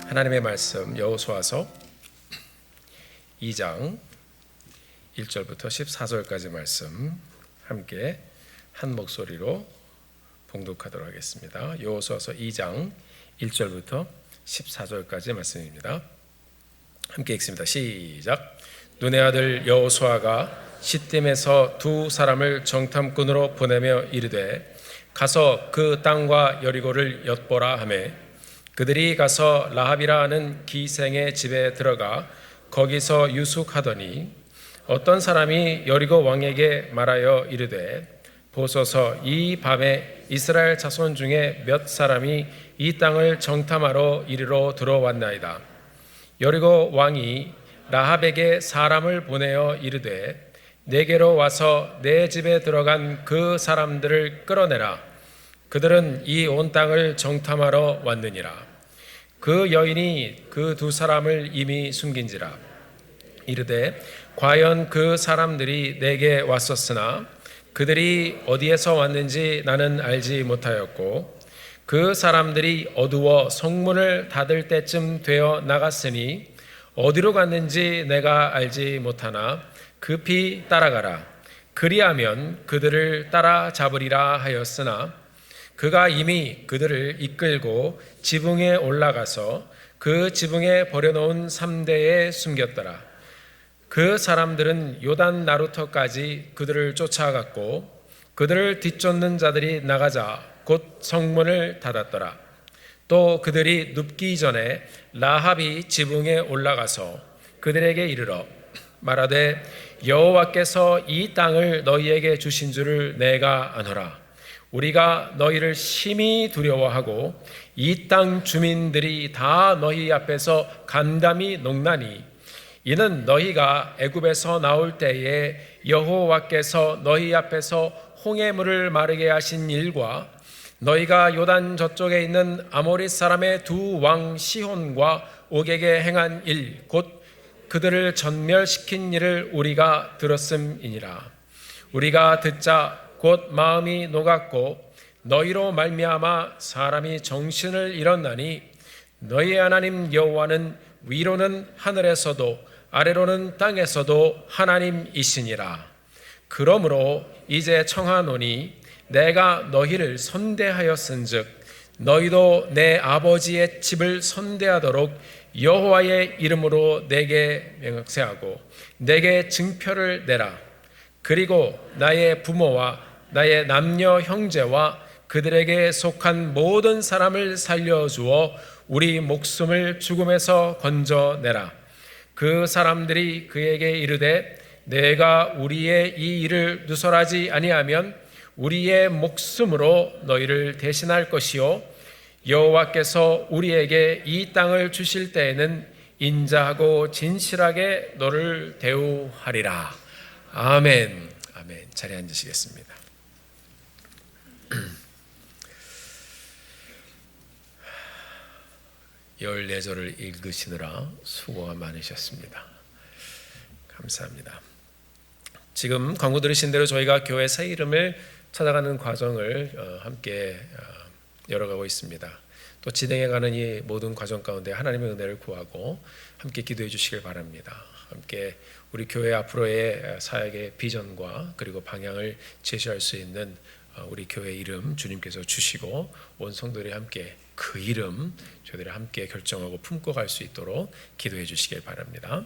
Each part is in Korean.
하나님의 말씀 여호수아서 2장 1절부터 14절까지 말씀 함께 한 목소리로 봉독하도록 하겠습니다. 여호수아서 2장 1절부터 14절까지 말씀입니다. 함께 읽습니다. 시작. 눈의 아들 여호수아가 시딤에서 두 사람을 정탐꾼으로 보내며 이르되 가서 그 땅과 여리고를 엿보라 하매 그들이 가서 라합이라 하는 기생의 집에 들어가 거기서 유숙하더니 어떤 사람이 여리고 왕에게 말하여 이르되 보소서 이 밤에 이스라엘 자손 중에 몇 사람이 이 땅을 정탐하러 이리로 들어왔나이다. 여리고 왕이 라합에게 사람을 보내어 이르되 내게로 와서 내 집에 들어간 그 사람들을 끌어내라. 그들은 이 온 땅을 정탐하러 왔느니라. 그 여인이 그 두 사람을 이미 숨긴지라. 이르되 과연 그 사람들이 내게 왔었으나 그들이 어디에서 왔는지 나는 알지 못하였고 그 사람들이 어두워 성문을 닫을 때쯤 되어 나갔으니 어디로 갔는지 내가 알지 못하나 급히 따라가라. 그리하면 그들을 따라잡으리라 하였으나 그가 이미 그들을 이끌고 지붕에 올라가서 그 지붕에 버려놓은 3대에 숨겼더라. 그 사람들은 요단 나루터까지 그들을 쫓아갔고 그들을 뒤쫓는 자들이 나가자 곧 성문을 닫았더라. 또 그들이 눕기 전에 라합이 지붕에 올라가서 그들에게 이르러 말하되 여호와께서 이 땅을 너희에게 주신 줄을 내가 아노라. 우리가 너희를 심히 두려워하고 이 땅 주민들이 다 너희 앞에서 간담이 녹나니 이는 너희가 애굽에서 나올 때에 여호와께서 너희 앞에서 홍해물을 마르게 하신 일과 너희가 요단 저쪽에 있는 아모리 사람의 두 왕 시혼과 옥에게 행한 일 곧 그들을 전멸시킨 일을 우리가 들었음이니라. 우리가 듣자 곧 마음이 녹았고 너희로 말미암아 사람이 정신을 잃었나니 너희 하나님 여호와는 위로는 하늘에서도 아래로는 땅에서도 하나님이시니라. 그러므로 이제 청하노니 내가 너희를 선대하였은즉 너희도 내 아버지의 집을 선대하도록 여호와의 이름으로 내게 맹세하고 내게 증표를 내라. 그리고 나의 부모와 나의 남녀 형제와 그들에게 속한 모든 사람을 살려주어 우리 목숨을 죽음에서 건져내라. 그 사람들이 그에게 이르되 내가 우리의 이 일을 누설하지 아니하면 우리의 목숨으로 너희를 대신할 것이요 여호와께서 우리에게 이 땅을 주실 때에는 인자하고 진실하게 너를 대우하리라. 아멘. 아멘. 자리에 앉으시겠습니다. 열네절을 읽으시느라 수고가 많으셨습니다. 감사합니다. 지금 광고 들으신 대로 저희가 교회 새 이름을 찾아가는 과정을 함께 열어가고 있습니다. 또 진행해가는 이 모든 과정 가운데 하나님의 은혜를 구하고 함께 기도해 주시길 바랍니다. 함께 우리 교회 앞으로의 사역의 비전과 그리고 방향을 제시할 수 있는 우리 교회 이름 주님께서 주시고 온 성도들이 함께 그 이름 저희들이 함께 결정하고 품고 갈 수 있도록 기도해 주시길 바랍니다.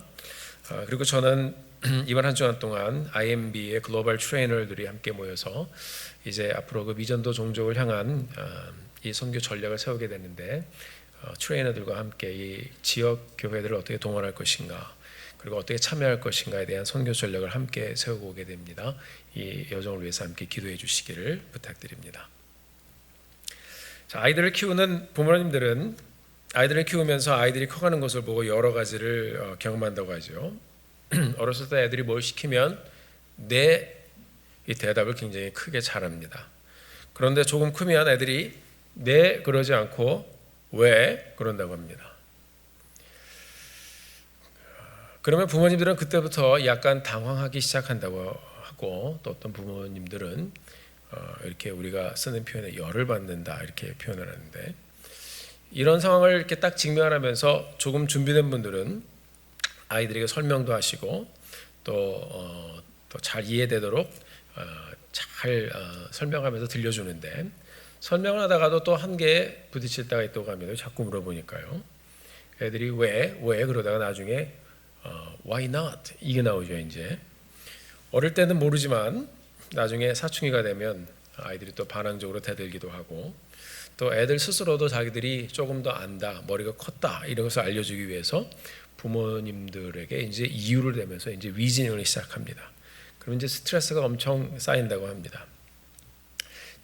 그리고 저는 이번 한 주간 동안 IMB의 글로벌 트레이너들이 함께 모여서 이제 앞으로 그 미전도 종족을 향한 이 선교 전략을 세우게 되는데 트레이너들과 함께 이 지역 교회들을 어떻게 동원할 것인가 그리고 어떻게 참여할 것인가에 대한 선교 전략을 함께 세우고 오게 됩니다. 이 여정을 위해서 함께 기도해 주시기를 부탁드립니다. 자, 아이들을 키우는 부모님들은 아이들을 키우면서 아이들이 커가는 것을 보고 여러 가지를 경험한다고 하죠. 어렸을 때 애들이 뭘 시키면 네, 이 대답을 굉장히 크게 잘합니다. 그런데 조금 크면 애들이 네 그러지 않고 왜 그런다고 합니다. 그러면 부모님들은 그때부터 약간 당황하기 시작한다고 하고 또 어떤 부모님들은 이렇게 우리가 쓰는 표현에 열을 받는다 이렇게 표현을 하는데, 이런 상황을 이렇게 딱 직면하면서 조금 준비된 분들은 아이들에게 설명도 하시고 또 잘 이해되도록 잘 설명하면서 들려주는데, 설명을 하다가도 또 한계에 부딪힐 때가 있다고 합니다. 자꾸 물어보니까요. 애들이 왜 그러다가 나중에 why not 이게 나오죠. 이제 어릴 때는 모르지만 나중에 사춘기가 되면 아이들이 또 반항적으로 대들기도 하고, 또 애들 스스로도 자기들이 조금 더 안다, 머리가 컸다 이런 것을 알려주기 위해서 부모님들에게 이제 이유를 대면서 이제 위진행을 시작합니다. 그럼 이제 스트레스가 엄청 쌓인다고 합니다.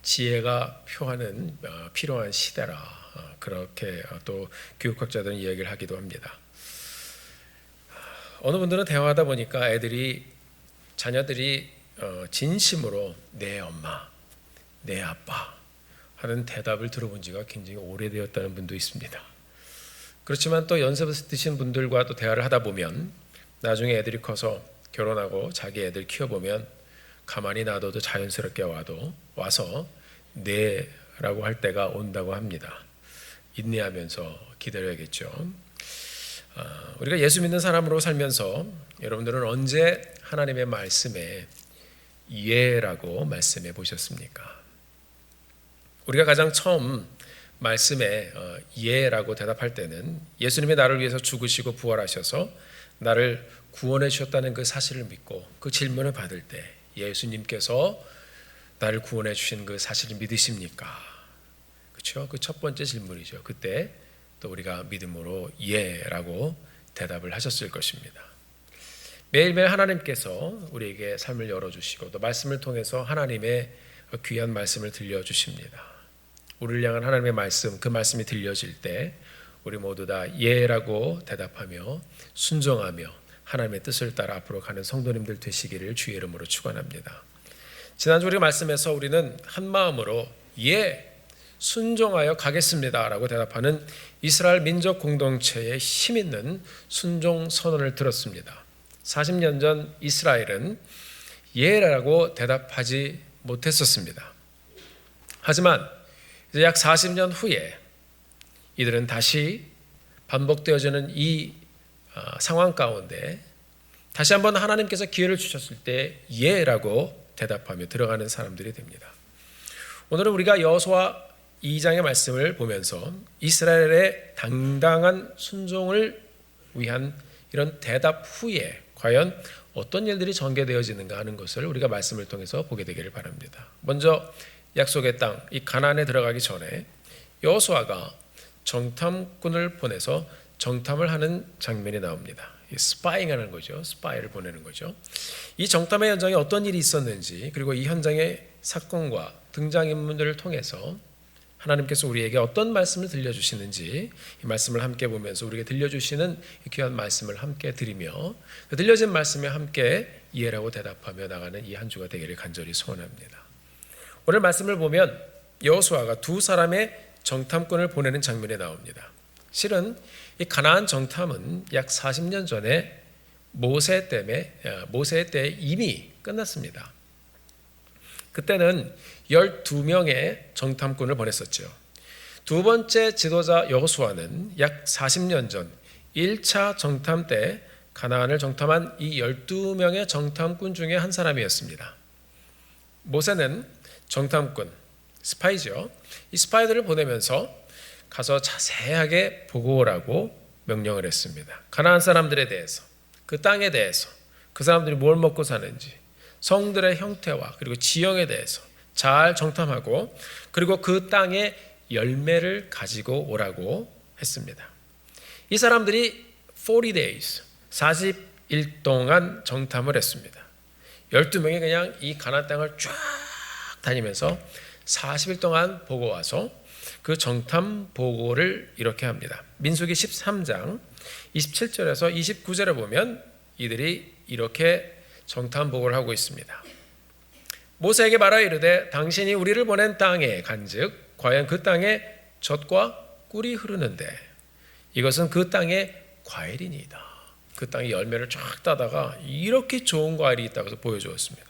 지혜가 필요한 시대라, 그렇게 또 교육학자들은 이야기를 하기도 합니다. 어느 분들은 대화하다 보니까 자녀들이 진심으로 내 엄마, 내 아빠 하는 대답을 들어본 지가 굉장히 오래되었다는 분도 있습니다. 그렇지만 또 연세 드신 분들과 또 대화를 하다 보면 나중에 애들이 커서 결혼하고 자기 애들 키워보면 가만히 놔둬도 자연스럽게 와서 네라고 할 때가 온다고 합니다. 인내하면서 기다려야겠죠. 우리가 예수 믿는 사람으로 살면서 여러분들은 언제 하나님의 말씀에 예라고 말씀해 보셨습니까? 우리가 가장 처음 말씀에 예라고 대답할 때는 예수님이 나를 위해서 죽으시고 부활하셔서 나를 구원해 주셨다는 그 사실을 믿고 그 질문을 받을 때, 예수님께서 나를 구원해 주신 그 사실을 믿으십니까? 그렇죠? 그 첫 번째 질문이죠. 그때 또 우리가 믿음으로 예라고 대답을 하셨을 것입니다. 매일매일 하나님께서 우리에게 삶을 열어주시고 또 말씀을 통해서 하나님의 귀한 말씀을 들려주십니다. 우리를 향한 하나님의 말씀, 그 말씀이 들려질 때 우리 모두 다 예라고 대답하며 순종하며 하나님의 뜻을 따라 앞으로 가는 성도님들 되시기를 주의 이름으로 축원합니다. 지난주 우리 말씀에서 우리는 한 마음으로 순종하여 가겠습니다라고 대답하는 이스라엘 민족 공동체의 힘 있는 순종 선언을 들었습니다. 40년 전 이스라엘은 예라고 대답하지 못했었습니다. 하지만 이제 약 40년 후에 이들은 다시 반복되어지는 이 상황 가운데 다시 한번 하나님께서 기회를 주셨을 때 예라고 대답하며 들어가는 사람들이 됩니다. 오늘은 우리가 여호수아 2장의 말씀을 보면서 이스라엘의 당당한 순종을 위한 이런 대답 후에 과연 어떤 일들이 전개되어지는가 하는 것을 우리가 말씀을 통해서 보게 되기를 바랍니다. 먼저 약속의 땅, 이 가나안에 들어가기 전에 여호수아가 정탐꾼을 보내서 정탐을 하는 장면이 나옵니다. 스파잉하는 거죠. 스파이를 보내는 거죠. 이 정탐의 현장에 어떤 일이 있었는지, 그리고 이 현장의 사건과 등장인물들을 통해서 하나님께서 우리에게 어떤 말씀을 들려주시는지 이 말씀을 함께 보면서 우리에게 들려주시는 귀한 말씀을 함께 드리며 그 들려진 말씀에 함께 이해라고 대답하며 나가는 이 한 주가 되기를 간절히 소원합니다. 오늘 말씀을 보면 여호수아가 두 사람의 정탐꾼을 보내는 장면이 나옵니다. 실은 이 가나안 정탐은 약 40년 전에 모세 때 이미 끝났습니다. 그때는 12명의 정탐꾼을 보냈었죠. 두 번째 지도자 여호수아는 약 40년 전 1차 정탐 때 가나안을 정탐한 이 12명의 정탐꾼 중에 한 사람이었습니다. 모세는 정탐꾼, 스파이죠. 이 스파이들을 보내면서 가서 자세하게 보고오라고 명령을 했습니다. 가나안 사람들에 대해서, 그 땅에 대해서, 그 사람들이 뭘 먹고 사는지, 성들의 형태와 그리고 지형에 대해서 잘 정탐하고 그리고 그 땅의 열매를 가지고 오라고 했습니다. 이 사람들이 40 days, 40일 동안 정탐을 했습니다. 12명이 그냥 이 가나안 땅을 쫙 다니면서 40일 동안 보고 와서 그 정탐 보고를 이렇게 합니다. 민수기 13장 27절에서 29절에 보면 이들이 이렇게 정탐 보고를 하고 있습니다. 모세에게 말하여 이르되 당신이 우리를 보낸 땅에 간즉 과연 그 땅에 젖과 꿀이 흐르는데 이것은 그 땅의 과일이니이다. 그 땅에 열매를 쫙 따다가 이렇게 좋은 과일이 있다고 해서 보여주었습니다.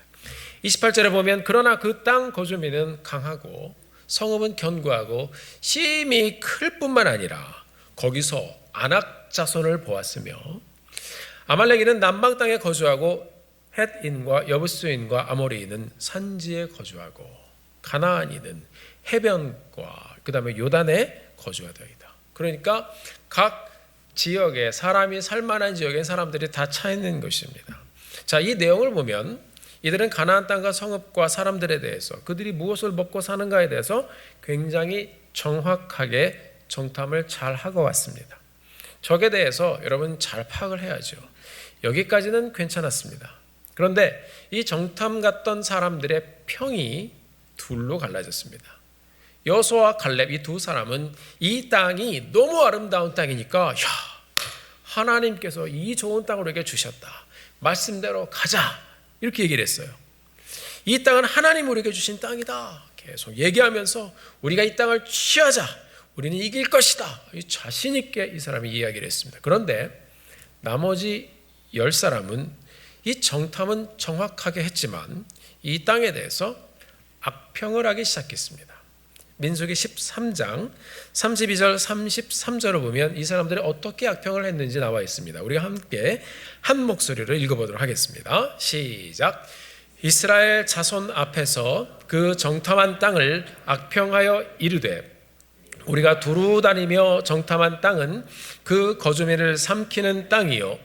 28절에 보면 그러나 그 땅 거주민은 강하고 성읍은 견고하고 심히 클 뿐만 아니라 거기서 아낙 자손을 보았으며 아말렉인은 남방 땅에 거주하고 헷인과 여부스인과 아모리인은 산지에 거주하고 가나안인은 해변과 그 다음에 요단에 거주하더이다. 그러니까 각 지역에 사람이 살만한 지역에 사람들이 다 차 있는 것입니다. 자, 이 내용을 보면 이들은 가나안 땅과 성읍과 사람들에 대해서 그들이 무엇을 먹고 사는가에 대해서 굉장히 정확하게 정탐을 잘 하고 왔습니다. 적에 대해서 여러분 잘 파악을 해야죠. 여기까지는 괜찮았습니다. 그런데 이 정탐 갔던 사람들의 평이 둘로 갈라졌습니다. 여호수아와 갈렙 이 두 사람은 이 땅이 너무 아름다운 땅이니까 야, 하나님께서 이 좋은 땅을 우리에게 주셨다. 말씀대로 가자. 이렇게 얘기를 했어요. 이 땅은 하나님 우리에게 주신 땅이다. 계속 얘기하면서 우리가 이 땅을 취하자. 우리는 이길 것이다. 자신 있게 이 사람이 이야기를 했습니다. 그런데 나머지 10사람은 이 정탐은 정확하게 했지만 이 땅에 대해서 악평을 하기 시작했습니다. 민수기 13장 32절 33절을 보면 이 사람들이 어떻게 악평을 했는지 나와 있습니다. 우리가 함께 한 목소리로 읽어보도록 하겠습니다. 시작. 이스라엘 자손 앞에서 그 정탐한 땅을 악평하여 이르되 우리가 두루 다니며 정탐한 땅은 그 거주민을 삼키는 땅이요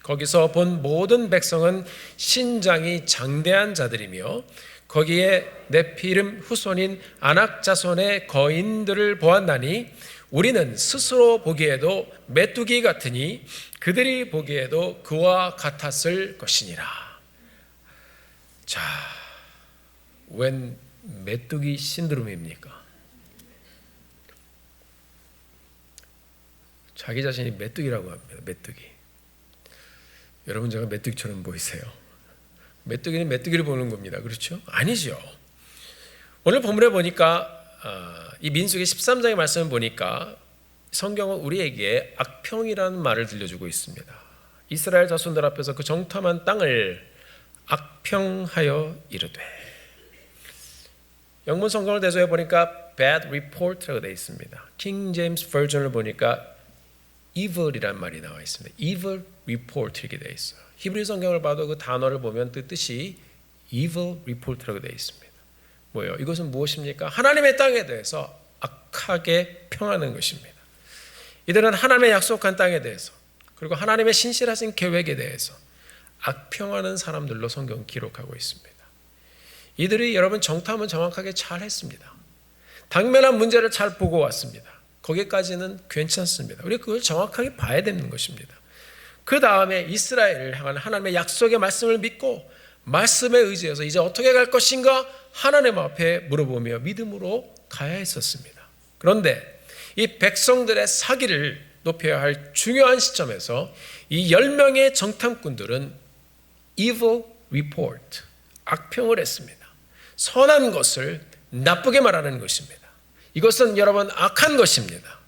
거기서 본 모든 백성은 신장이 장대한 자들이며 거기에 네피림 후손인 아낙 자손의 거인들을 보았나니 우리는 스스로 보기에도 메뚜기 같으니 그들이 보기에도 그와 같았을 것이니라. 자, 웬 메뚜기 신드롬입니까? 자기 자신이 메뚜기라고 합니다. 메뚜기. 여러분 제가 메뚜기처럼 보이세요? 메뚜기는 메뚜기를 보는 겁니다. 그렇죠? 아니죠. 오늘 본문에 보니까 이 민수기 13장의 말씀을 보니까 성경은 우리에게 악평이라는 말을 들려주고 있습니다. 이스라엘 자손들 앞에서 그 정탐한 땅을 악평하여 이르되 영문 성경을 대조해 보니까 bad report라고 되어 있습니다. 킹 제임스 버전을 보니까 evil이란 말이 나와 있습니다. evil report 이렇게 되어 있어요. 히브리 성경을 봐도 그 단어를 보면 뜻이 evil report라고 되어 있습니다. 뭐예요? 이것은 무엇입니까? 하나님의 땅에 대해서 악하게 평하는 것입니다. 이들은 하나님의 약속한 땅에 대해서 그리고 하나님의 신실하신 계획에 대해서 악평하는 사람들로 성경 기록하고 있습니다. 이들이 여러분 정탐은 정확하게 잘 했습니다. 당면한 문제를 잘 보고 왔습니다. 거기까지는 괜찮습니다. 우리 그걸 정확하게 봐야 되는 것입니다. 그 다음에 이스라엘을 향한 하나님의 약속의 말씀을 믿고 말씀에 의지해서 이제 어떻게 갈 것인가 하나님 앞에 물어보며 믿음으로 가야 했었습니다. 그런데 이 백성들의 사기를 높여야 할 중요한 시점에서 이 10명의 정탐꾼들은 evil report, 악평을 했습니다. 선한 것을 나쁘게 말하는 것입니다. 이것은 여러분 악한 것입니다.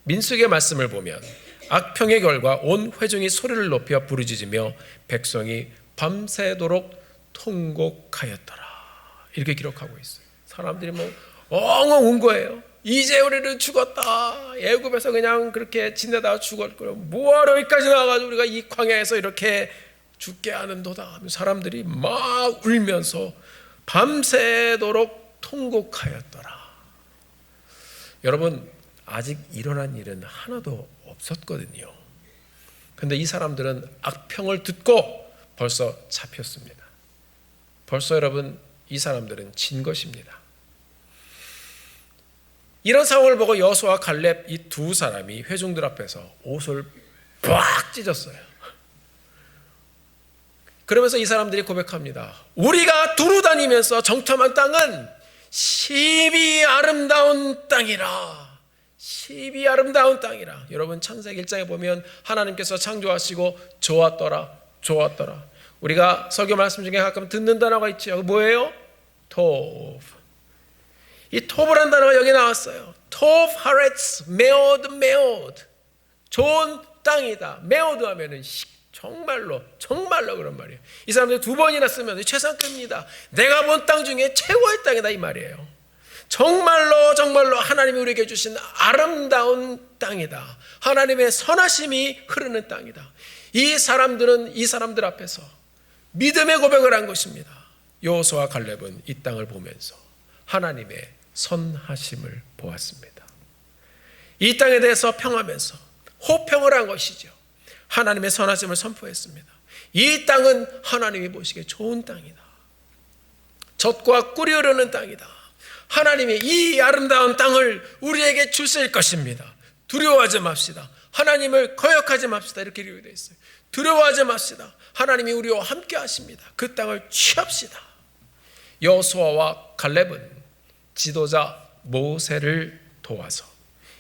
민수기의 말씀을 보면 악평의 결과 온 회중이 소리를 높여 부르짖으며 백성이 밤새도록 통곡하였더라. 이렇게 기록하고 있어요. 사람들이 엉엉 운 거예요. 이제 우리는 죽었다. 애굽에서 그냥 그렇게 지내다가 죽을 거예요. 뭐하러 여기까지 나와가지고 우리가 이 광야에서 이렇게 죽게 하는도다. 사람들이 막 울면서 밤새도록 통곡하였더라. 여러분 아직 일어난 일은 하나도 없었거든요. 그런데 이 사람들은 악평을 듣고 벌써 잡혔습니다. 벌써 여러분 이 사람들은 진 것입니다. 이런 상황을 보고 여호수아와 갈렙 이 두 사람이 회중들 앞에서 옷을 빡 찢었어요. 그러면서 이 사람들이 고백합니다. 우리가 두루 다니면서 정탐한 땅은 심히 아름다운 땅이라. 심히 아름다운 땅이라. 여러분 창세기 1장에 보면 하나님께서 창조하시고 좋았더라 좋았더라. 우리가 설교 말씀 중에 가끔 듣는 단어가 있죠. 뭐예요? 토브. 이 토브란 단어가 여기 나왔어요. 토브 하렛스 메오드 메오드. 좋은 땅이다. 메오드 하면은 정말로 그런 말이에요. 이 사람들 두 번이나 쓰면 최상급입니다. 내가 본 땅 중에 최고의 땅이다 이 말이에요. 정말로 하나님이 우리에게 주신 아름다운 땅이다. 하나님의 선하심이 흐르는 땅이다. 이 사람들 앞에서 믿음의 고백을 한 것입니다. 여호수아와 갈렙은 이 땅을 보면서 하나님의 선하심을 보았습니다. 이 땅에 대해서 평하면서 호평을 한 것이죠. 하나님의 선하심을 선포했습니다. 이 땅은 하나님이 보시기에 좋은 땅이다. 젖과 꿀이 흐르는 땅이다. 하나님이 이 아름다운 땅을 우리에게 주실 것입니다. 두려워하지 맙시다. 하나님을 거역하지 맙시다. 이렇게 기록되어 있어요. 두려워하지 맙시다. 하나님이 우리와 함께 하십니다. 그 땅을 취합시다. 여호수아와 갈렙은 지도자 모세를 도와서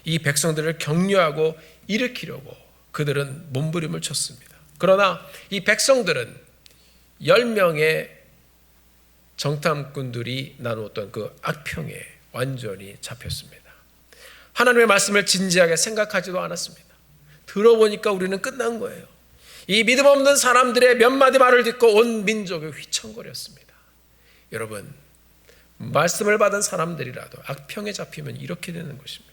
이 백성들을 격려하고 일으키려고 그들은 몸부림을 쳤습니다. 그러나 이 백성들은 10명의 정탐꾼들이 나누었던 그 악평에 완전히 잡혔습니다. 하나님의 말씀을 진지하게 생각하지도 않았습니다. 들어보니까 우리는 끝난 거예요. 이 믿음 없는 사람들의 몇 마디 말을 듣고 온 민족이 휘청거렸습니다. 여러분, 말씀을 받은 사람들이라도 악평에 잡히면 이렇게 되는 것입니다.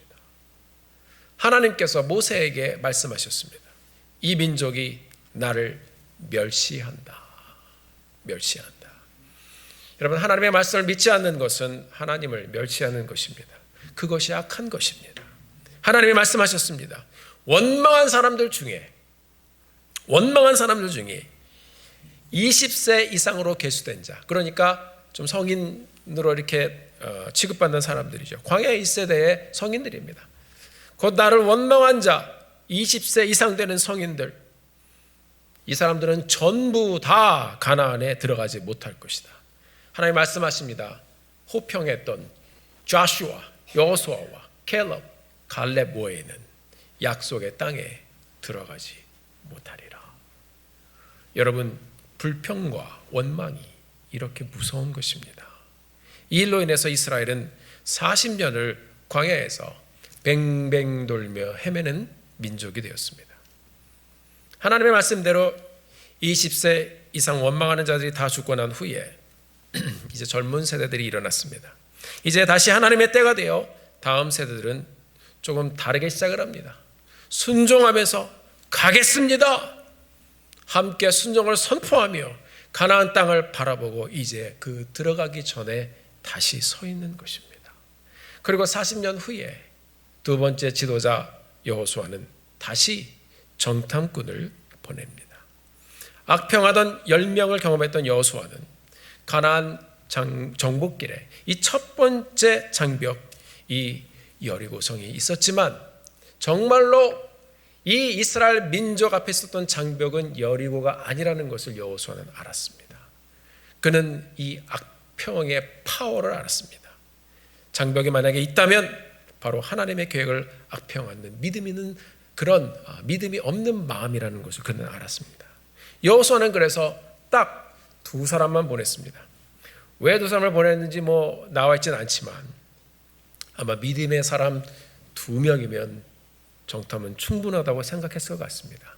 하나님께서 모세에게 말씀하셨습니다. 이 민족이 나를 멸시한다. 여러분, 하나님의 말씀을 믿지 않는 것은 하나님을 멸시하는 것입니다. 그것이 악한 것입니다. 하나님이 말씀하셨습니다. 원망한 사람들 중에 20세 이상으로 계수된 자, 그러니까 좀 성인으로 이렇게 취급받는 사람들이죠. 광야 1세대의 성인들입니다. 곧 나를 원망한 자 20세 이상 되는 성인들, 이 사람들은 전부 다 가나안에 들어가지 못할 것이다. 하나님 말씀하십니다. 호평했던 조슈아, 여호수아와 캘럽, 갈렙 외에는 약속의 땅에 들어가지 못하리라. 여러분, 불평과 원망이 이렇게 무서운 것입니다. 이 일로 인해서 이스라엘은 40년을 광야에서 뱅뱅 돌며 헤매는 민족이 되었습니다. 하나님의 말씀대로 20세 이상 원망하는 자들이 다 죽고 난 후에 이제 젊은 세대들이 일어났습니다. 이제 다시 하나님의 때가 되어 다음 세대들은 조금 다르게 시작을 합니다. 순종하면서 가겠습니다. 함께 순종을 선포하며 가나안 땅을 바라보고 이제 그 들어가기 전에 다시 서 있는 것입니다. 그리고 40년 후에 두 번째 지도자 여호수아는 다시 정탐꾼을 보냅니다. 악평하던 10명을 경험했던 여호수아는 가나안 정복길에 이 첫 번째 장벽, 이 여리고성이 있었지만 정말로 이 이스라엘 민족 앞에 있었던 장벽은 여리고가 아니라는 것을 여호수아는 알았습니다. 그는 이 악평의 파워를 알았습니다. 장벽이 만약에 있다면 바로 하나님의 계획을 악평하는 그런 믿음이 없는 마음이라는 것을 그는 알았습니다. 여호수아는 그래서 딱 두 사람만 보냈습니다. 왜 두 사람을 보냈는지 나와 있지는 않지만 아마 믿음의 사람 2명이면 정탐은 충분하다고 생각했을 것 같습니다.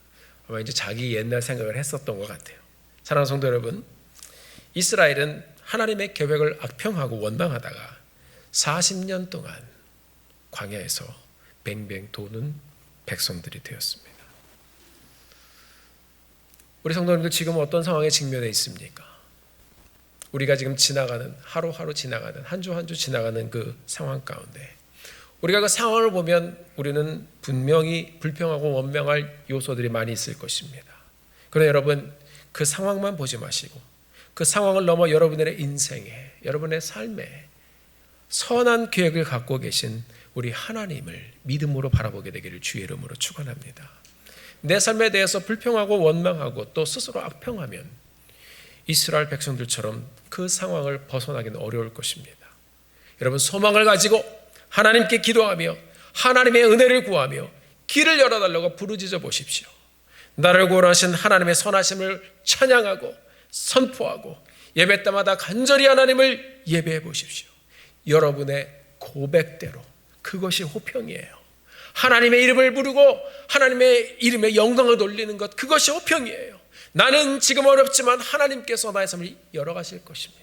아마 이제 자기 옛날 생각을 했었던 것 같아요. 사랑하는 성도 여러분, 이스라엘은 하나님의 계획을 악평하고 원망하다가 40년 동안 광야에서 뱅뱅 도는 백성들이 되었습니다. 우리 성도님들 지금 어떤 상황에 직면해 있습니까? 우리가 지금 지나가는 하루하루 지나가는 한 주 한 주 지나가는 그 상황 가운데 우리가 그 상황을 보면 우리는 분명히 불평하고 원망할 요소들이 많이 있을 것입니다. 그러나 여러분, 그 상황만 보지 마시고 그 상황을 넘어 여러분의 인생에, 여러분의 삶에 선한 계획을 갖고 계신 우리 하나님을 믿음으로 바라보게 되기를 주의 이름으로 축원합니다. 내 삶에 대해서 불평하고 원망하고 또 스스로 악평하면 이스라엘 백성들처럼 그 상황을 벗어나기는 어려울 것입니다. 여러분, 소망을 가지고 하나님께 기도하며 하나님의 은혜를 구하며 길을 열어달라고 부르짖어 보십시오. 나를 구원하신 하나님의 선하심을 찬양하고 선포하고 예배 때마다 간절히 하나님을 예배해 보십시오. 여러분의 고백대로 그것이 호평이에요. 하나님의 이름을 부르고 하나님의 이름에 영광을 돌리는 것, 그것이 호평이에요. 나는 지금 어렵지만 하나님께서 나의 삶을 열어가실 것입니다.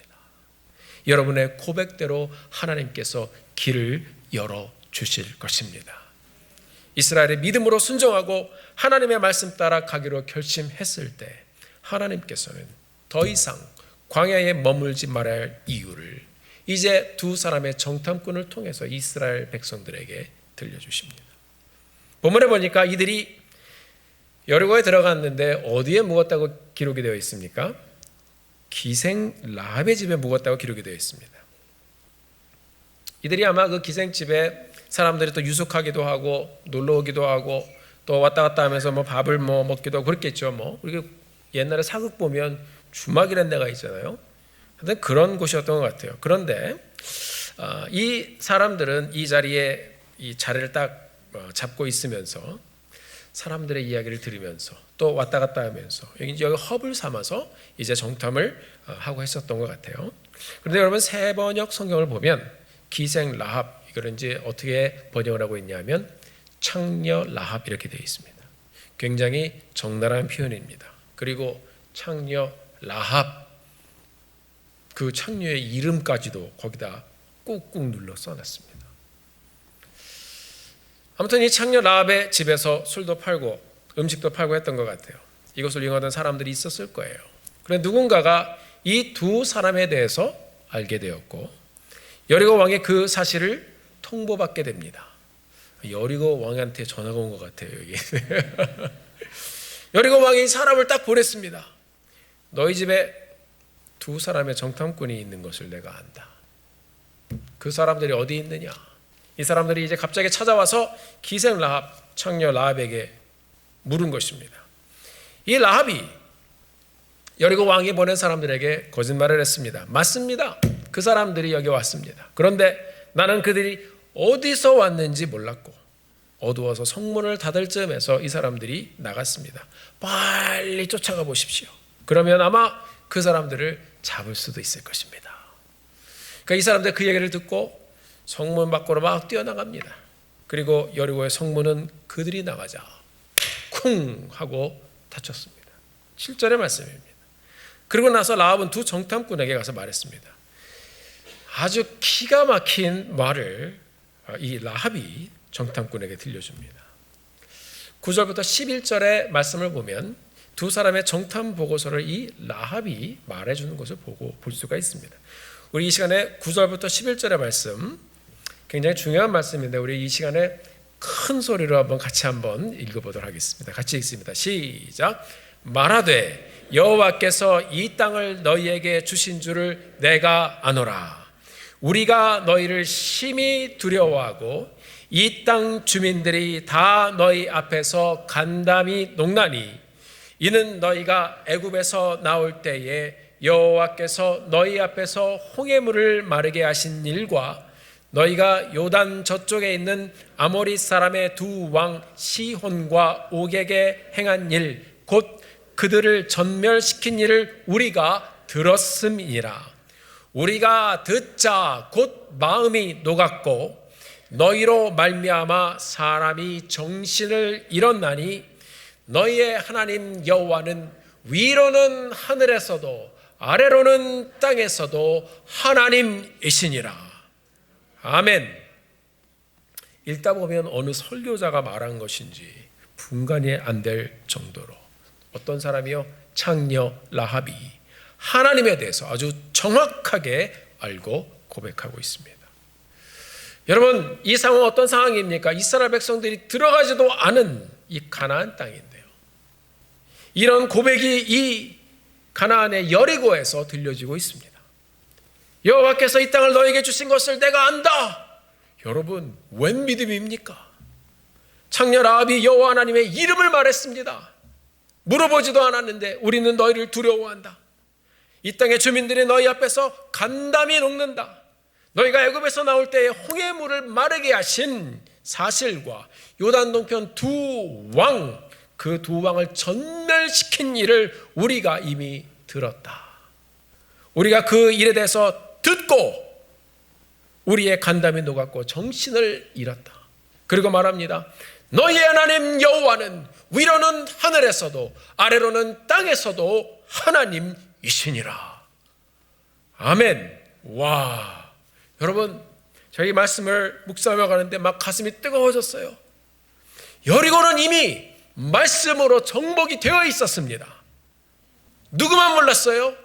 여러분의 고백대로 하나님께서 길을 열어주실 것입니다. 이스라엘의 믿음으로 순종하고 하나님의 말씀 따라 가기로 결심했을 때 하나님께서는 더 이상 광야에 머물지 말아야 할 이유를 이제 두 사람의 정탐꾼을 통해서 이스라엘 백성들에게 들려주십니다. 본문에 보니까 이들이 여리고에 들어갔는데 어디에 묵었다고 기록이 되어 있습니까? 기생 라합의 집에 묵었다고 기록이 되어 있습니다. 이들이 아마 그 기생집에 사람들이 또 유숙하기도 하고 놀러 오기도 하고 또 왔다 갔다 하면서 밥을 먹기도 하고 그랬겠죠. 그리고 옛날에 사극 보면 주막이라는 데가 있잖아요. 근데 그런 곳이었던 것 같아요. 그런데 이 사람들은 이 자리에 이 자리를 딱 잡고 있으면서 사람들의 이야기를 들으면서 또 왔다 갔다 하면서 여기 허브를 삼아서 이제 정탐을 하고 했었던 것 같아요. 그런데 여러분 새 번역 성경을 보면 기생 라합, 이걸 이제 어떻게 번역을 하고 있냐면 창녀 라합 이렇게 되어 있습니다. 굉장히 적나라한 표현입니다. 그리고 창녀 라합, 그 창녀의 이름까지도 거기다 꾹꾹 눌러 써놨습니다. 아무튼 이 창녀 라합의 집에서 술도 팔고 음식도 팔고 했던 것 같아요. 이것을 이용하던 사람들이 있었을 거예요. 그런데 누군가가 이 두 사람에 대해서 알게 되었고 여리고 왕이 그 사실을 통보받게 됩니다. 여리고 왕한테 전화가 온 것 같아요. 여기 여리고 왕이 사람을 딱 보냈습니다. 너희 집에 두 사람의 정탐꾼이 있는 것을 내가 안다. 그 사람들이 어디 있느냐? 이 사람들이 이제 갑자기 찾아와서 기생 라합, 창녀 라합에게 물은 것입니다. 이 라합이 여리고 왕이 보낸 사람들에게 거짓말을 했습니다. 맞습니다. 그 사람들이 여기 왔습니다. 그런데 나는 그들이 어디서 왔는지 몰랐고 어두워서 성문을 닫을 즈음에서 이 사람들이 나갔습니다. 빨리 쫓아가 보십시오. 그러면 아마 그 사람들을 잡을 수도 있을 것입니다. 그러니까 이 사람들 그 얘기를 듣고 성문 밖으로 막 뛰어나갑니다. 그리고 여리고의 성문은 그들이 나가자 쿵 하고 닫혔습니다. 7절의 말씀입니다. 그리고 나서 라합은 두 정탐꾼에게 가서 말했습니다. 아주 기가 막힌 말을 이 라합이 정탐꾼에게 들려줍니다. 9절부터 11절의 말씀을 보면 두 사람의 정탐 보고서를 이 라합이 말해주는 것을 볼 수가 있습니다. 우리 이 시간에 9절부터 11절의 말씀 굉장히 중요한 말씀인데 우리 이 시간에 큰 소리로 같이 한번 읽어보도록 하겠습니다. 같이 읽습니다. 시작. 말하되 여호와께서 이 땅을 너희에게 주신 줄을 내가 아노라. 우리가 너희를 심히 두려워하고 이 땅 주민들이 다 너희 앞에서 간담이 녹나니 이는 너희가 애굽에서 나올 때에 여호와께서 너희 앞에서 홍해물을 마르게 하신 일과 너희가 요단 저쪽에 있는 아모리 사람의 두 왕 시혼과 옥에게 행한 일 곧 그들을 전멸시킨 일을 우리가 들었음이니라. 우리가 듣자 곧 마음이 녹았고 너희로 말미암아 사람이 정신을 잃었나니 너희의 하나님 여호와는 위로는 하늘에서도 아래로는 땅에서도 하나님이시니라. 아멘. 읽다 보면 어느 설교자가 말한 것인지 분간이 안 될 정도로 어떤 사람이요? 창녀 라합이 하나님에 대해서 아주 정확하게 알고 고백하고 있습니다. 여러분, 이 상황은 어떤 상황입니까? 이스라엘 백성들이 들어가지도 않은 이 가나안 땅인데요. 이런 고백이 이 가나안의 여리고에서 들려지고 있습니다. 여호와께서 이 땅을 너에게 주신 것을 내가 안다. 여러분, 웬 믿음입니까? 창녀 라합이 여호와 하나님의 이름을 말했습니다. 물어보지도 않았는데 우리는 너희를 두려워한다. 이 땅의 주민들이 너희 앞에서 간담이 녹는다. 너희가 애굽에서 나올 때에 홍해물을 마르게 하신 사실과 요단 동편 두 왕, 그 두 왕을 전멸시킨 일을 우리가 이미 들었다. 우리가 그 일에 대해서 듣고 우리의 간담이 녹았고 정신을 잃었다. 그리고 말합니다. 너희의 하나님 여호와는 위로는 하늘에서도 아래로는 땅에서도 하나님이시니라. 아멘. 와, 여러분, 저희 말씀을 묵상하며 가는데 막 가슴이 뜨거워졌어요. 여리고는 이미 말씀으로 정복이 되어 있었습니다. 누구만 몰랐어요?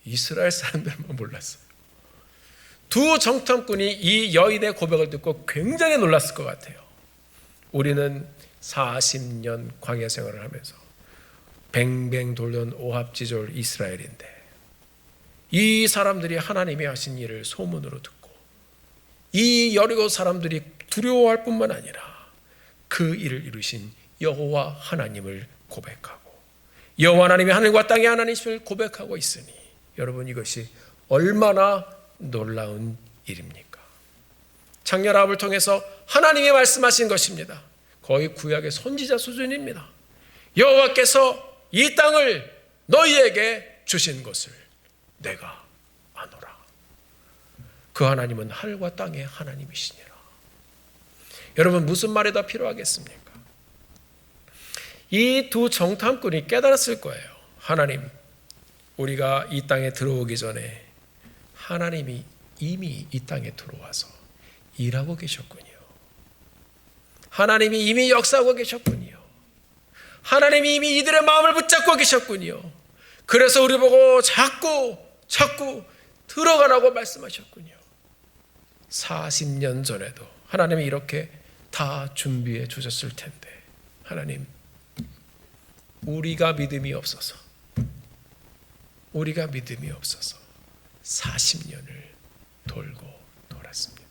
이스라엘 사람들만 몰랐어요. 두 정탐꾼이 이 여인의 고백을 듣고 굉장히 놀랐을 것 같아요. 우리는 40년 광야 생활을 하면서 뱅뱅 돌던 오합지졸 이스라엘인데 이 사람들이 하나님이 하신 일을 소문으로 듣고 이 여리고 사람들이 두려워할 뿐만 아니라 그 일을 이루신 여호와 하나님을 고백하고 여호와 하나님이 하늘과 땅의 하나님을 고백하고 있으니 여러분, 이것이 얼마나 놀라운 일입니까? 창녀 라합을 통해서 하나님이 말씀하신 것입니다. 거의 구약의 선지자 수준입니다. 여호와께서 이 땅을 너희에게 주신 것을 내가 아노라. 그 하나님은 하늘과 땅의 하나님이시니라. 여러분, 무슨 말이 더 필요하겠습니까? 이 두 정탐꾼이 깨달았을 거예요. 하나님, 우리가 이 땅에 들어오기 전에 하나님이 이미 이 땅에 들어와서 일하고 계셨군요. 하나님이 이미 역사하고 계셨군요. 하나님이 이미 이들의 마음을 붙잡고 계셨군요. 그래서 우리 보고 자꾸 들어가라고 말씀하셨군요. 40년 전에도 하나님이 이렇게 다 준비해 주셨을 텐데 하나님, 우리가 믿음이 없어서 40년을 돌고 돌았습니다.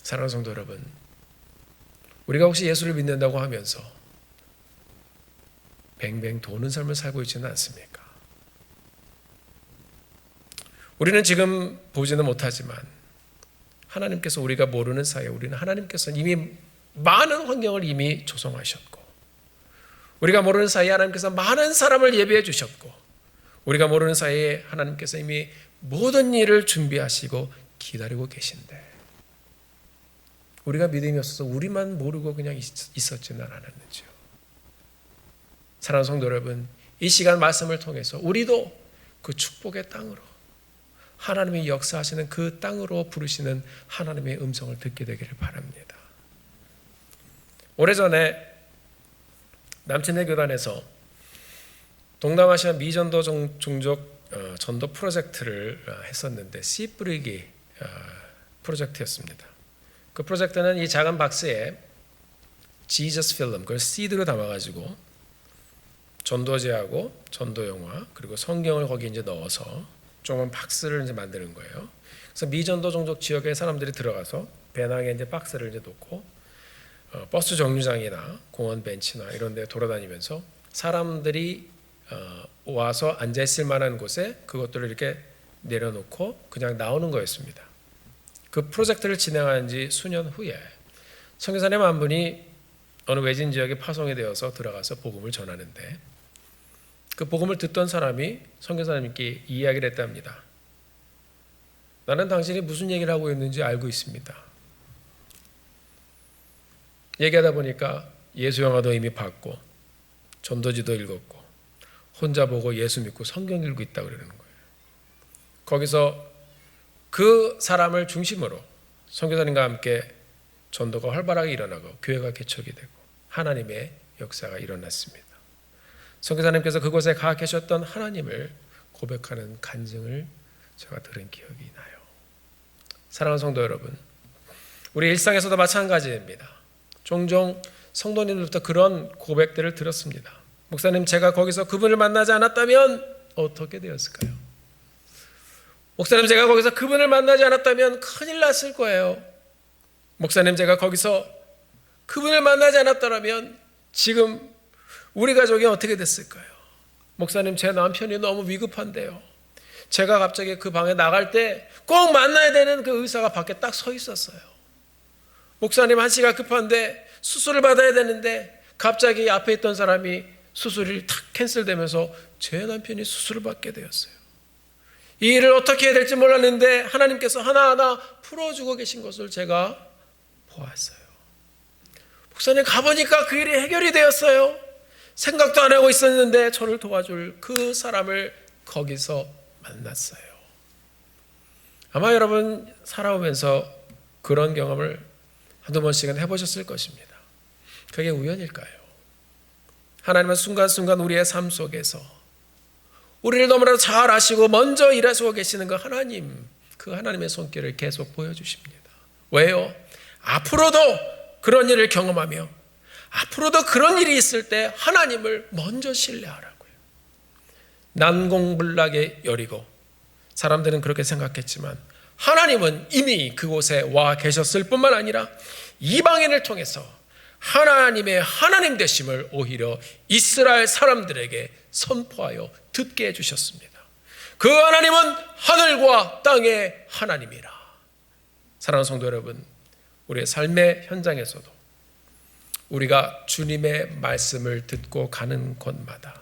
사랑하는 성도 여러분, 우리가 혹시 예수를 믿는다고 하면서 뱅뱅 도는 삶을 살고 있지는 않습니까? 우리는 지금 보지는 못하지만 하나님께서 우리가 모르는 사이에 우리는 하나님께서는 이미 많은 환경을 이미 조성하셨고 우리가 모르는 사이에 하나님께서 많은 사람을 예비해 주셨고 우리가 모르는 사이에 하나님께서 이미 모든 일을 준비하시고 기다리고 계신데 우리가 믿음이 없어서 우리만 모르고 그냥 있었지는 않았는지요. 사랑하는 성도 여러분, 이 시간 말씀을 통해서 우리도 그 축복의 땅으로 하나님이 역사하시는 그 땅으로 부르시는 하나님의 음성을 듣게 되기를 바랍니다. 오래전에 남친의 교단에서 동남아시아 미전도 종족 전도 프로젝트를 했었는데 씨 뿌리기 프로젝트였습니다. 그 프로젝트는 이 작은 박스에 지저스 필름, 그걸 CD로 담아가지고 전도제하고 전도영화 그리고 성경을 거기 이제 넣어서 조그만 박스를 이제 만드는 거예요. 그래서 미전도 종족 지역에 사람들이 들어가서 배낭에 이제 박스를 이제 놓고 버스 정류장이나 공원 벤치나 이런 데 돌아다니면서 사람들이 와서 앉아 있을 만한 곳에 그것들을 이렇게 내려놓고 그냥 나오는 거였습니다. 그 프로젝트를 진행한 지 수년 후에 선교사님 한 분이 어느 외진 지역에 파송이 되어서 들어가서 복음을 전하는데 그 복음을 듣던 사람이 선교사님께 이야기를 했답니다. 나는 당신이 무슨 얘기를 하고 있는지 알고 있습니다. 얘기하다 보니까 예수 영화도 이미 봤고 전도지도 읽었고 혼자 보고 예수 믿고 성경 읽고 있다고 그러는 거예요. 거기서 그 사람을 중심으로 선교사님과 함께 전도가 활발하게 일어나고 교회가 개척이 되고 하나님의 역사가 일어났습니다. 선교사님께서 그곳에 가 계셨던 하나님을 고백하는 간증을 제가 들은 기억이 나요. 사랑하는 성도 여러분, 우리 일상에서도 마찬가지입니다. 종종 성도님들부터 그런 고백들을 들었습니다. 목사님, 제가 거기서 그분을 만나지 않았다면 어떻게 되었을까요? 목사님, 제가 거기서 그분을 만나지 않았다면 큰일 났을 거예요. 목사님, 제가 거기서 그분을 만나지 않았더라면 지금 우리 가족이 어떻게 됐을까요? 목사님, 제 남편이 너무 위급한데요. 제가 갑자기 그 방에 나갈 때 꼭 만나야 되는 그 의사가 밖에 딱 서 있었어요. 목사님, 한시가 급한데 수술을 받아야 되는데 갑자기 앞에 있던 사람이 수술이 탁 캔슬되면서 제 남편이 수술을 받게 되었어요. 이 일을 어떻게 해야 될지 몰랐는데 하나님께서 하나하나 풀어주고 계신 것을 제가 보았어요. 목사님, 가보니까 그 일이 해결이 되었어요. 생각도 안 하고 있었는데 저를 도와줄 그 사람을 거기서 만났어요. 아마 여러분 살아오면서 그런 경험을 한두 번씩은 해보셨을 것입니다. 그게 우연일까요? 하나님은 순간순간 우리의 삶 속에서 우리를 너무나도 잘 아시고 먼저 일하시고 계시는 그 하나님, 그 하나님의 손길을 계속 보여주십니다. 왜요? 앞으로도 그런 일을 경험하며 앞으로도 그런 일이 있을 때 하나님을 먼저 신뢰하라고요. 난공불락의 여리고, 사람들은 그렇게 생각했지만 하나님은 이미 그곳에 와 계셨을 뿐만 아니라 이방인을 통해서 하나님의 하나님 되심을 오히려 이스라엘 사람들에게 선포하여 듣게 해주셨습니다. 그 하나님은 하늘과 땅의 하나님이라. 사랑하는 성도 여러분, 우리의 삶의 현장에서도 우리가 주님의 말씀을 듣고 가는 곳마다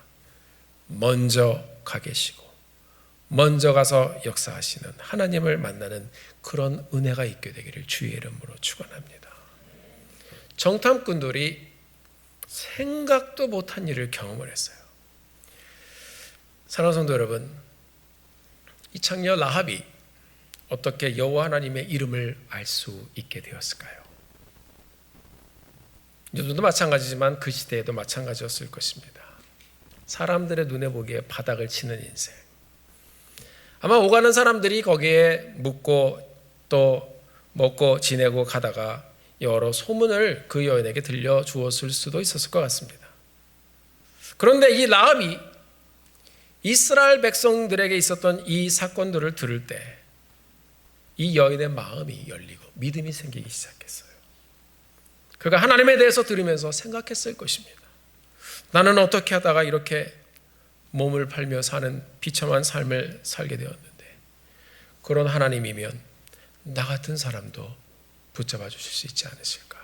먼저 가 계시고 먼저 가서 역사하시는 하나님을 만나는 그런 은혜가 있게 되기를 주의 이름으로 축원합니다. 정탐꾼들이 생각도 못한 일을 경험을 했어요. 사랑하는 성도 여러분, 이 창녀 라합이 어떻게 여호와 하나님의 이름을 알 수 있게 되었을까요? 요즘도 마찬가지지만 그 시대에도 마찬가지였을 것입니다. 사람들의 눈에 보기에 바닥을 치는 인생. 아마 오가는 사람들이 거기에 묵고 또 먹고 지내고 가다가 여러 소문을 그 여인에게 들려주었을 수도 있었을 것 같습니다. 그런데 이 라합이 이스라엘 백성들에게 있었던 이 사건들을 들을 때 이 여인의 마음이 열리고 믿음이 생기기 시작했어요. 그가 하나님에 대해서 들으면서 생각했을 것입니다. 나는 어떻게 하다가 이렇게 몸을 팔며 사는 비참한 삶을 살게 되었는데 그런 하나님이면 나 같은 사람도 붙잡아 주실 수 있지 않으실까?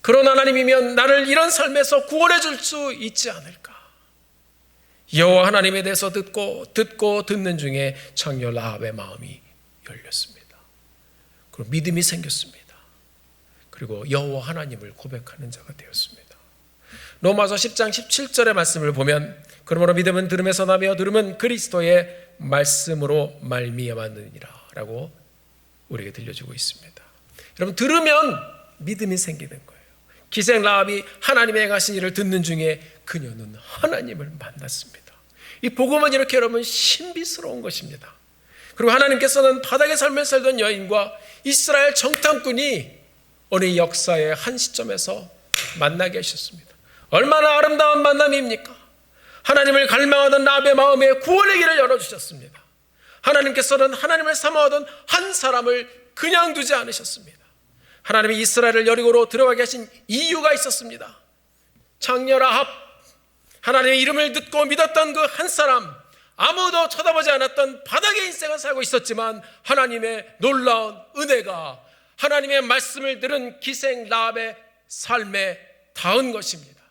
그런 하나님이면 나를 이런 삶에서 구원해 줄 수 있지 않을까? 여호와 하나님에 대해서 듣고 듣는 중에 창녀 라합의 마음이 열렸습니다. 그리고 믿음이 생겼습니다. 그리고 여호와 하나님을 고백하는 자가 되었습니다. 로마서 10장 17절의 말씀을 보면 그러므로 믿음은 들음에서 나며 들음은 그리스도의 말씀으로 말미암았느니라 라고 우리에게 들려주고 있습니다. 여러분, 들으면 믿음이 생기는 거예요. 기생 라합이 하나님의 행하신 일을 듣는 중에 그녀는 하나님을 만났습니다. 이 복음은 이렇게 여러분 신비스러운 것입니다. 그리고 하나님께서는 바닥의 삶을 살던 여인과 이스라엘 정탐꾼이 어느 역사의 한 시점에서 만나게 하셨습니다. 얼마나 아름다운 만남입니까? 하나님을 갈망하던 라합의 마음에 구원의 길을 열어주셨습니다. 하나님께서는 하나님을 사모하던 한 사람을 그냥 두지 않으셨습니다. 하나님이 이스라엘을 여리고로 들어가게 하신 이유가 있었습니다. 창녀 라합, 하나님의 이름을 듣고 믿었던 그 한 사람, 아무도 쳐다보지 않았던 바닥의 인생을 살고 있었지만 하나님의 놀라운 은혜가 하나님의 말씀을 들은 기생 라합의 삶에 닿은 것입니다.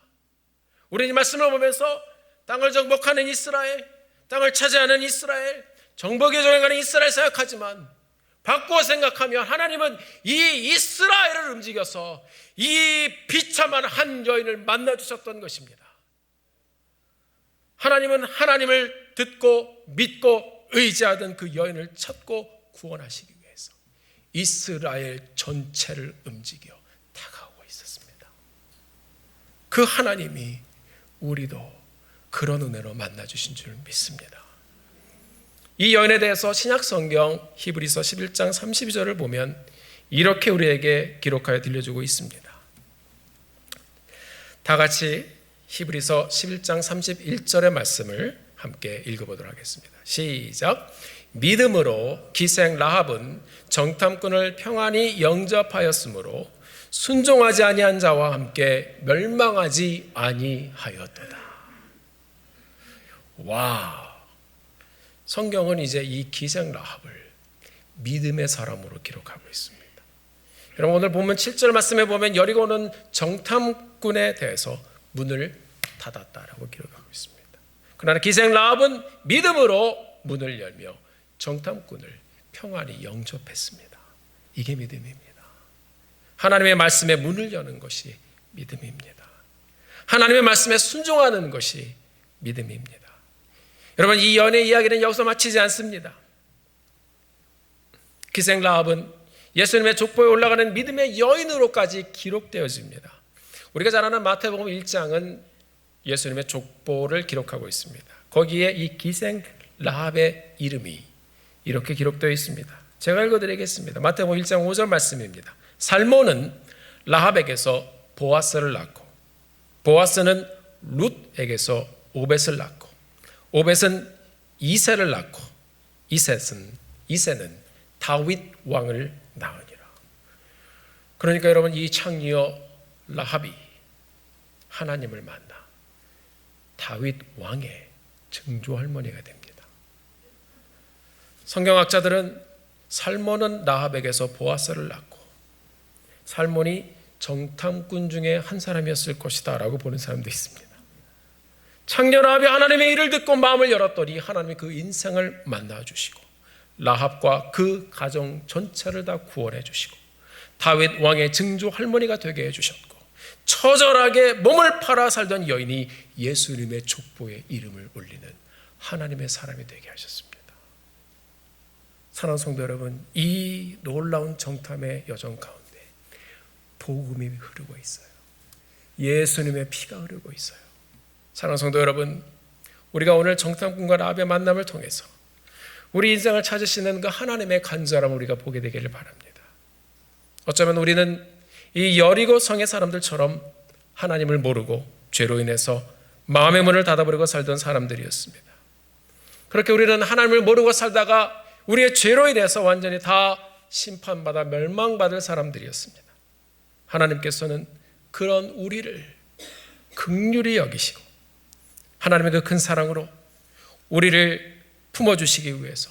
우리는 이 말씀을 보면서 땅을 정복하는 이스라엘, 땅을 차지하는 이스라엘, 정복의 정행하는 이스라엘 생각하지만 바꾸어 생각하면 하나님은 이 이스라엘을 움직여서 이 비참한 한 여인을 만나주셨던 것입니다. 하나님은 하나님을 듣고 믿고 의지하던 그 여인을 찾고 구원하시기 위해서 이스라엘 전체를 움직여 다가오고 있었습니다. 그 하나님이 우리도 그런 은혜로 만나주신 줄 믿습니다. 이 여인에 대해서 신약성경 히브리서 11장 32절을 보면 이렇게 우리에게 기록하여 들려주고 있습니다. 다 같이 히브리서 11장 31절의 말씀을 함께 읽어보도록 하겠습니다. 시작. 믿음으로 기생 라합은 정탐꾼을 평안히 영접하였으므로 순종하지 아니한 자와 함께 멸망하지 아니하였도다. 와, 성경은 이제 이 기생 라합을 믿음의 사람으로 기록하고 있습니다. 여러분, 오늘 보면 7절 말씀에 보면 여리고는 정탐꾼에 대해서 문을 닫았다라고 기록하고 있습니다. 그러나 기생 라합은 믿음으로 문을 열며 정탐꾼을 평안히 영접했습니다. 이게 믿음입니다. 하나님의 말씀에 문을 여는 것이 믿음입니다. 하나님의 말씀에 순종하는 것이 믿음입니다. 여러분, 이 연애 이야기는 여기서 마치지 않습니다. 기생 라합은 예수님의 족보에 올라가는 믿음의 여인으로까지 기록되어집니다. 우리가 잘 아는 마태복음 1장은 예수님의 족보를 기록하고 있습니다. 거기에 이 기생 라합의 이름이 이렇게 기록되어 있습니다. 제가 읽어드리겠습니다. 마태복음 1장 5절 말씀입니다. 살몬은 라합에게서 보아스를 낳고, 보아스는 룻에게서 오벳을 낳고, 오벳은 이새를 낳고, 이새는 다윗 왕을 낳으니라. 그러니까 여러분, 이 창녀 라합이 하나님을 만나 다윗 왕의 증조 할머니가 됩니다. 성경학자들은 살몬은 라합에게서 보아스를 낳고 살몬이 정탐꾼 중에 한 사람이었을 것이다 라고 보는 사람도 있습니다. 창녀 라합이 하나님의 일을 듣고 마음을 열었더니 하나님이 그 인생을 만나주시고 라합과 그 가정 전체를 다 구원해 주시고 다윗 왕의 증조 할머니가 되게 해주셨고 처절하게 몸을 팔아 살던 여인이 예수님의 족보에 이름을 올리는 하나님의 사람이 되게 하셨습니다. 사랑하는 성도 여러분, 이 놀라운 정탐의 여정 가운데 복음이 흐르고 있어요. 예수님의 피가 흐르고 있어요. 사랑하는 성도 여러분, 우리가 오늘 정탐꾼과 라합의 만남을 통해서 우리 인생을 찾으시는 그 하나님의 간절함을 우리가 보게 되기를 바랍니다. 어쩌면 우리는 이 여리고 성의 사람들처럼 하나님을 모르고 죄로 인해서 마음의 문을 닫아버리고 살던 사람들이었습니다. 그렇게 우리는 하나님을 모르고 살다가 우리의 죄로 인해서 완전히 다 심판받아 멸망받을 사람들이었습니다. 하나님께서는 그런 우리를 긍휼히 여기시고 하나님의 그 큰 사랑으로 우리를 품어주시기 위해서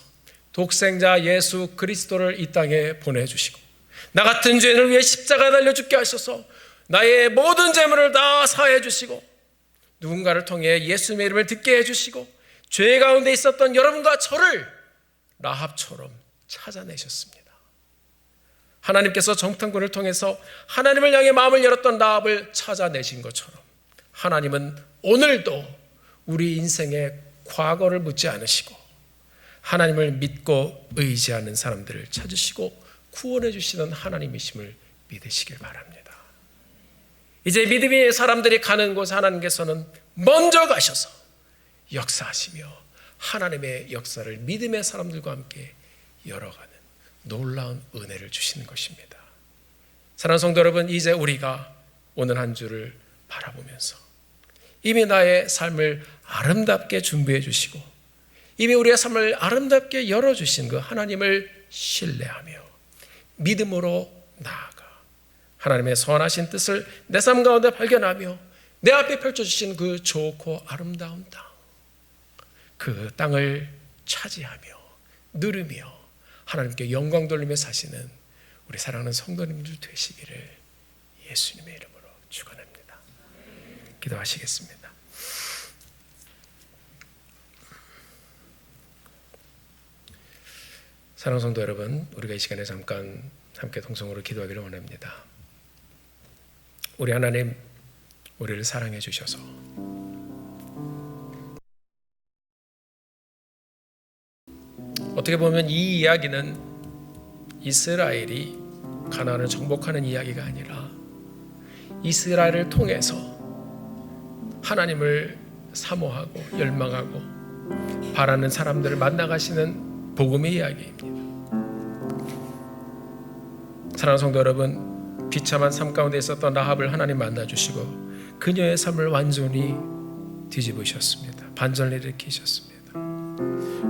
독생자 예수 그리스도를 이 땅에 보내주시고 나 같은 죄인을 위해 십자가에 달려 죽게 하셔서 나의 모든 죄물을 다 사해 주시고 누군가를 통해 예수님의 이름을 듣게 해주시고 죄 가운데 있었던 여러분과 저를 라합처럼 찾아내셨습니다. 하나님께서 정탐꾼을 통해서 하나님을 향해 마음을 열었던 라합을 찾아내신 것처럼 하나님은 오늘도 우리 인생의 과거를 묻지 않으시고 하나님을 믿고 의지하는 사람들을 찾으시고 구원해 주시는 하나님이심을 믿으시길 바랍니다. 이제 믿음의 사람들이 가는 곳 하나님께서는 먼저 가셔서 역사하시며 하나님의 역사를 믿음의 사람들과 함께 열어가는 놀라운 은혜를 주시는 것입니다. 사랑하는 성도 여러분, 이제 우리가 오늘 한 주를 바라보면서 이미 나의 삶을 아름답게 준비해 주시고 이미 우리의 삶을 아름답게 열어주신 그 하나님을 신뢰하며 믿음으로 나아가 하나님의 선하신 뜻을 내 삶 가운데 발견하며 내 앞에 펼쳐주신 그 좋고 아름다운 땅, 그 땅을 차지하며 누리며 하나님께 영광 돌리며 사시는 우리 사랑하는 성도님들 되시기를 예수님의 이름으로 축원합니다. 기도하시겠습니다. 사랑하는 성도 여러분, 우리가 이 시간에 잠깐 함께 동성으로 기도하기를 원합니다. 우리 하나님, 우리를 사랑해 주셔서 어떻게 보면 이 이야기는 이스라엘이 가나안을 정복하는 이야기가 아니라 이스라엘을 통해서 하나님을 사모하고 열망하고 바라는 사람들을 만나가시는 복음의 이야기입니다. 사랑하는 성도 여러분, 비참한 삶 가운데 있었던 라합을 하나님 만나주시고 그녀의 삶을 완전히 뒤집으셨습니다. 반전을 일으키셨습니다.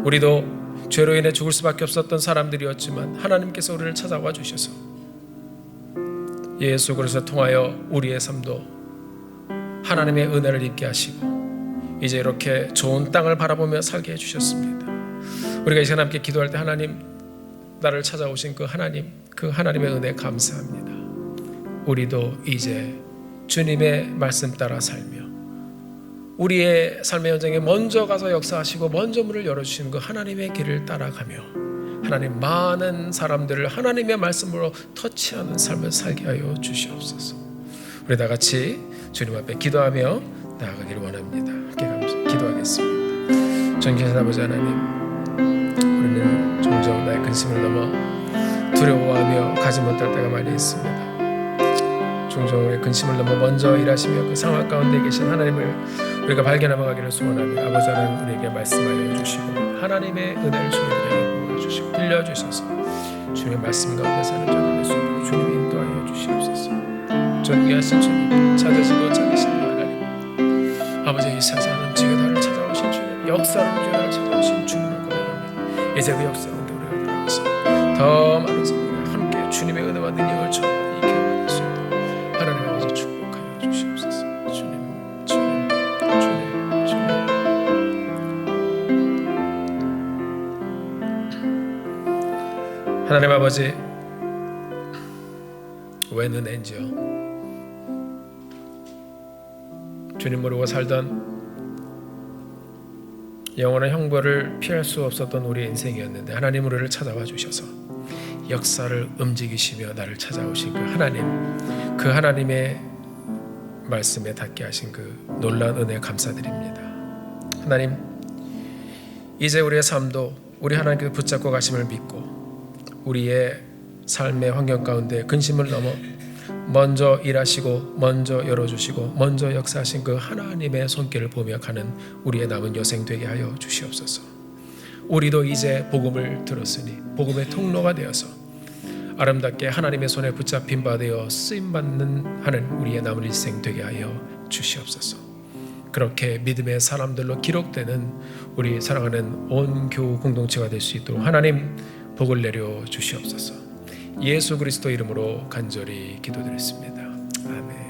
우리도 죄로 인해 죽을 수밖에 없었던 사람들이었지만 하나님께서 우리를 찾아와 주셔서 예수 그리스도를 통하여 우리의 삶도 하나님의 은혜를 입게 하시고 이제 이렇게 좋은 땅을 바라보며 살게 해주셨습니다. 우리가 이 시간 함께 기도할 때 하나님, 나를 찾아오신 그 하나님의 은혜 감사합니다. 우리도 이제 주님의 말씀 따라 살며 우리의 삶의 현장에 먼저 가서 역사하시고 먼저 문을 열어주시는 그 하나님의 길을 따라가며 하나님 많은 사람들을 하나님의 말씀으로 터치하는 삶을 살게 하여 주시옵소서. 우리 다 같이 주님 앞에 기도하며 나아가기를 원합니다. 함께 기도하겠습니다. 전지하신 아버지 하나님, 우리는 종종 나의 근심을 넘어 두려워하며 가지 못할 때가 많이 있습니다. 종종 우리의 근심을 넘어 먼저 일하시며 그 상황 가운데 계신 하나님을 우리가 발견하며 가기를 소원하며 아버지 하나님 우리에게 말씀하여 주시고 하나님의 은혜를 저희들에게 보여주시고 들려주셔서 주님의 말씀 가운데 사는 저희의 수고로 주님이 인도하여 주시옵소서. 존귀하신 주님, 찾으시고 찾으시는 하나님, 아버지 이 세상을 움직여 나를 찾아오신 주님, 역사를 움직여 나를 찾아오신 주님을 고백합니다. 이제 그 역사 가운데 우리가 들어가서 더 많은 사람들과 함께 주님의 은혜와 능력을 전하는 이 교회가 될 수 있도록 하나님 아버지 축복하여 주시옵소서. 주님, 주님, 주님, 주님. 하나님 아버지, 왜 은혜인지요? 주님 모르고 살던 영원한 형벌을 피할 수 없었던 우리의 인생이었는데 하나님 우리를 찾아와 주셔서 역사를 움직이시며 나를 찾아오신 그 하나님, 그 하나님의 말씀에 닿게 하신 그 놀라운 은혜 감사드립니다. 하나님, 이제 우리의 삶도 우리 하나님께서 붙잡고 가심을 믿고 우리의 삶의 환경 가운데 근심을 넘어 먼저 일하시고 먼저 열어주시고 먼저 역사하신 그 하나님의 손길을 보며 가는 우리의 남은 여생 되게 하여 주시옵소서. 우리도 이제 복음을 들었으니 복음의 통로가 되어서 아름답게 하나님의 손에 붙잡힌 바 되어 쓰임받는 하는 우리의 남은 일생 되게 하여 주시옵소서. 그렇게 믿음의 사람들로 기록되는 우리 사랑하는 온 교우 공동체가 될 수 있도록 하나님 복을 내려 주시옵소서. 예수 그리스도 이름으로 간절히 기도드렸습니다. 아멘.